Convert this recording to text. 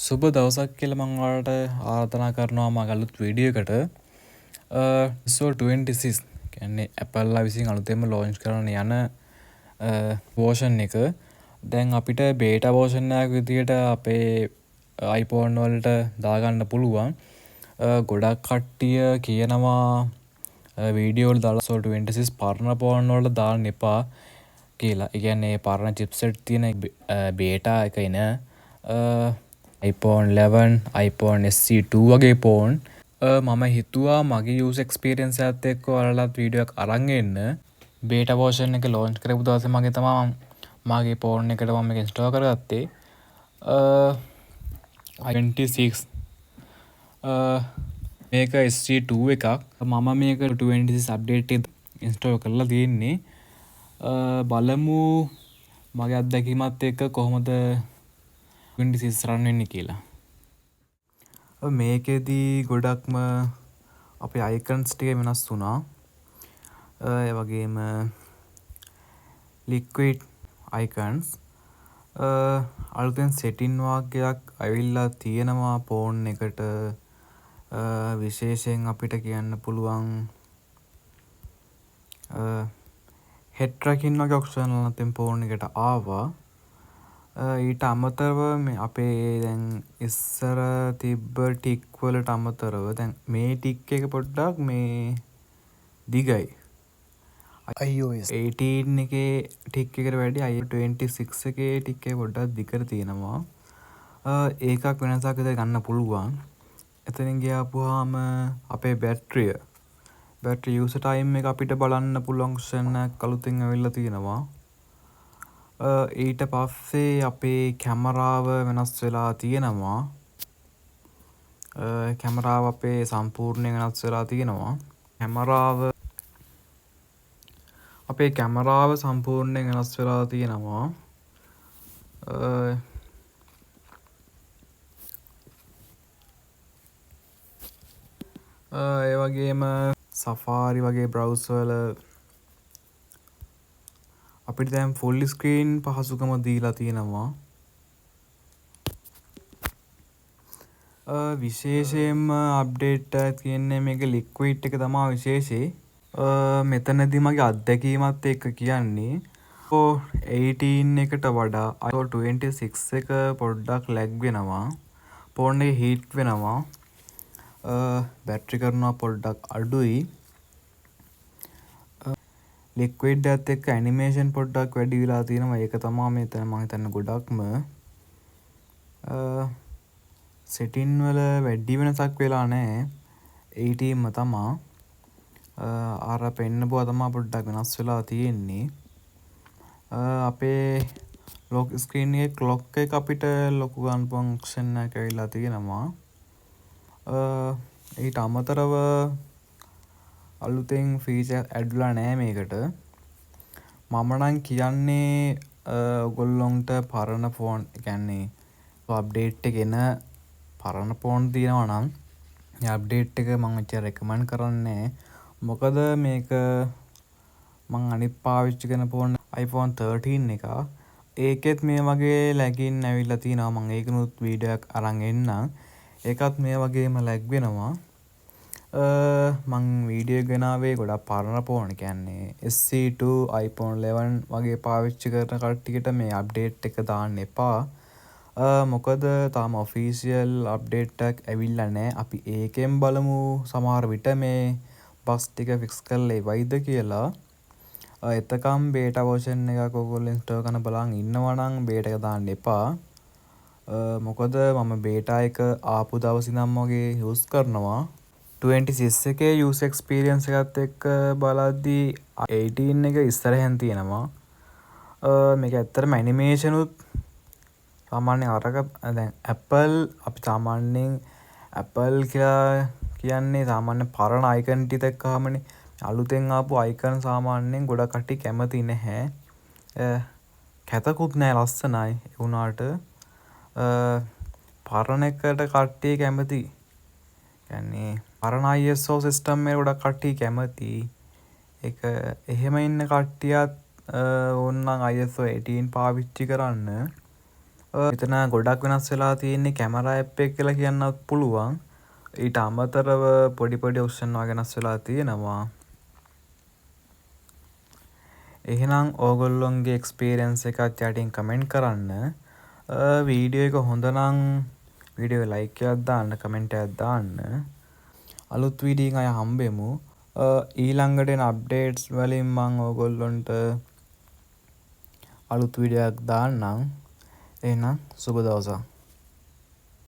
සුබ දවසක් කියලා මම ඔයාලට ආරාධනා කරනවා මගේ අලුත් වීඩියෝ එකට. ISO 26 කියන්නේ Apple විසින් අලුතෙන්ම ලොන්ච් කරන්න යන version එක. දැන් අපිට බේටා version එකක් විදියට අපේ iPhone වලට දාගන්න පුළුවන්. ගොඩක් කට්ටිය කියනවා වීඩියෝ වල දාලා ISO 26 පරණ phone වලට දාන්න එපා කියලා. ඒ කියන්නේ පරණ chipset තියෙන බේටා එක එන iPhone 11 iPhone SE2 වගේ ෆෝන් මම හිතුවා මගේ යූස් එක්ස්පීරියන්ස් එකත් එක්ක ඔයාලට වීඩියෝ එකක් අරන් එන්න. බේටා version එක launch කරපු දවසේ මගේ තමයි මගේ ෆෝන් එකට මම මේක ඉන්ස්ටෝල් කරගත්තේ. 26 මේක SE2 එකක්. මම මේක 26 අප්ඩේට් එක ඉන්ස්ටෝල් කරලා තියෙන්නේ. බලමු මගේ අත්දැකීමත් එක්ක කොහොමද 26 රන් වෙන්නේ කියලා. මේකෙදී ගොඩක්ම අපේ අයිකන්ස් ටික වෙනස් වුණා. ඒ වගේම ලික්විඩ් අයිකන්ස් අලුතෙන් සෙටින් වාක්‍යයක් ඇවිල්ලා තියෙනවා ෆෝන් එකට. විශේෂයෙන් අපිට කියන්න පුළුවන් හෙඩ් ට්‍රැකින් වගේ ඔප්ෂන් වලින් ෆෝන් එකට ආවා. ඊට අමතරව මේ අපේ දැන් ඉස්සර තිබ්බ ටික් වලට අමතරව දැන් මේ ටික් එක පොඩ්ඩක් මේ දිගයි. iOS 18 එකේ ටික් එකට වැඩිය iOS 26 එකේ ටික් එක පොඩ්ඩක් දිගට තියෙනවා. ඒකක් වෙනසක් විතර ගන්න පුළුවන්. එතනින් ගියාපුවාම අපේ බැටරි යූසර් ටයිම් එක අපිට බලන්න පුළුවන් ඔප්ෂන් එකක් අලුතින් ඇවිල්ලා තියෙනවා. ඊට පස්සේ අපේ කැමරාව වෙනස් වෙලා තියෙනවා. කැමරාව අපේ සම්පූර්ණයෙන් වෙනස් වෙලා තියෙනවා. අපේ කැමරාව සම්පූර්ණයෙන් වෙනස් වෙලා තියෙනවා. ඒ වගේම සෆාරි වගේ බ්‍රවුසර් වල අපිට දැන් ෆුල් ස්ක්‍රීන් පහසුකම දීලා තියෙනවා. විශේෂයෙන්ම අප්ඩේට් තියෙන්නේ මේක ලික්විඩ් එක තමයි විශේෂේ. මෙතනදී මගේ අත්දැකීමත් එක්ක කියන්නේ iOS 18 එකට වඩා iOS 26 එක පොඩ්ඩක් ලැග් වෙනවා. ෆෝන් එක හීට් වෙනවා. බැටරි කරනවා පොඩ්ඩක් අඩුයි. ලික්විඩ් එකත් එක්ක ඇනිමේෂන් පොඩ්ඩක් වැඩි වෙලා තියෙනවා. ඒක තමයි මෙතන මම හිතන්නේ ගොඩක්ම සෙටින් වල වැඩි වෙනසක් වෙලා නැහැ. 18ම තමයි අර පෙන්නපුවා තමයි පොඩ්ඩක් වෙනස් වෙලා තියෙන්නේ. අපේ ලොක් ස්ක්‍රීන් එකේ ක්ලොක් එක අපිට ලොකු ගන්න පුළුවන් ඔප්ෂන් එකක් ඇවිල්ලා තියෙනවා. ඊට අමතරව අලුතෙන් ෆීචර් ඇඩ් වෙලා නැහැ මේකට. මම නම් කියන්නේ ඔයගොල්ලොන්ට පරණ ෆෝන් කියන්නේ අප්ඩේට් එක එන පරණ ෆෝන් තියෙනවා නම් මේ අප්ඩේට් එක මම එච්චර රෙකමන්ඩ් කරන්නේ නැහැ. මොකද මේක මම අනිත් පාවිච්චි කරන ෆෝන් iPhone 13 එක. ඒකෙත් මේ වගේ ලැගින් ඇවිල්ලා තියෙනවා. මම ඒකනොත් වීඩියෝ එකක් අරන් එන්නම්. ඒකත් මේ වගේම ලැග් වෙනවා. මං වීඩියෝ ගෙනාවේ ගොඩක් පරණ ෆෝන් කියන්නේ SE2 iPhone 11 වගේ පාවිච්චි කරන කට්ටියට මේ අප්ඩේට් එක දාන්න එපා. මොකද තාම ඔෆිෂියල් අප්ඩේට් එකක් ඇවිල්ලා නැහැ. අපි ඒකෙන් බලමු සමහර විට මේ බග්ස් ටික ෆික්ස් කරලා එවයිද කියලා. එතකම් බේටා version එකක් ඔයගොල්ලෝ ඉන්ස්ටෝල් කරන බලන් ඉන්නවා නම් බේටා එක දාන්න එපා. මොකද මම බේටා එක ආපු දවස් ඉඳන් වගේ යූස් කරනවා. 26 එකේ යූස් එක්ස්පීරියන්ස් එකත් එක්ක බලද්දී 18 එක ඉස්සරහෙන් තියෙනවා. මේක ඇත්තටම ඇනිමේෂන් උත් සාමාන්‍යයෙන් අරක දැන් Apple අපි සාමාන්‍යයෙන් Apple කියලා කියන්නේ සාමාන්‍ය පරණ අයිකන් ටික දැක්කහමනේ. අලුතෙන් ආපු අයිකන් සාමාන්‍යයෙන් ගොඩක් කට්ටිය කැමති නැහැ. කැතකුත් නැහැ ලස්සනයි. ඒ වුණාට පරණ එකට කට්ටිය කැමති. කියන්නේ පරණ ISO සිස්ටම් එක ගොඩක් කට්ටිය කැමති. ඒක එහෙම ඉන්න කට්ටියත් ඕනනම් ISO 18 පාවිච්චි කරන්න. එතන ගොඩක් වෙනස් වෙලා තියෙන්නේ කැමරා ඇප් එක කියලා කියන්නත් පුළුවන්. ඊට අමතරව පොඩි පොඩි ඔප්ෂන් වගේ වෙනස් වෙලා තියෙනවා. එහෙනම් ඕගොල්ලොන්ගේ එක්ස්පීරියන්ස් එකත් යටින් කමෙන්ට් කරන්න. වීඩියෝ එක හොඳ නම් වීඩියෝ එක ලයික් එකක් දාන්න, කමෙන්ට් එකක් දාන්න. අලුත් වීඩියෝ එකකින් ආය හම්බෙමු. ඊළඟට එන අප්ඩේට්ස් වලින් මම ඕගොල්ලොන්ට අලුත් වීඩියෝ එකක් දාන්නම්. එහෙනම් සුබ දවසක්.